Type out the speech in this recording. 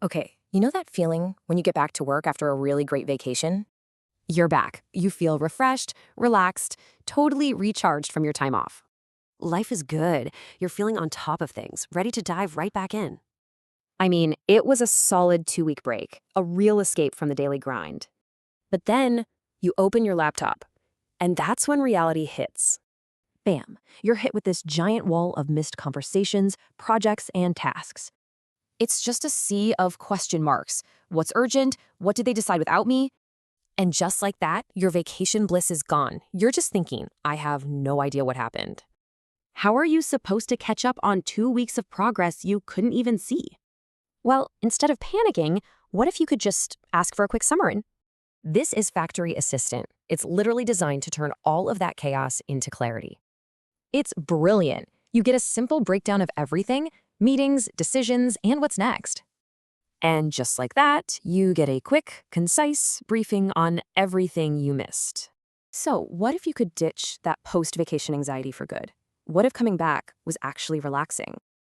Okay, you know that feeling when you get back to work after a really great vacation? You're back. You feel refreshed, relaxed, totally recharged from your time off. Life is good. You're feeling on top of things, ready to dive right back in. I mean, it was a solid 2 week break, a real escape from the daily grind. But then you open your laptop, and that's when reality hits. Bam, you're hit with this giant wall of missed conversations, projects, and tasks. It's just a sea of question marks. What's urgent? What did they decide without me? And just like that, your vacation bliss is gone. You're just thinking, I have no idea what happened. How are you supposed to catch up on 2 weeks of progress you couldn't even see? Well, instead of panicking, what if you could just ask for a quick summary? This is Factory Assistant. It's literally designed to turn all of that chaos into clarity. It's brilliant. You get a simple breakdown of everything, meetings, decisions, and what's next. And just like that, you get a quick, concise briefing on everything you missed. So, what if you could ditch that post vacation anxiety for good? What if coming back was actually relaxing?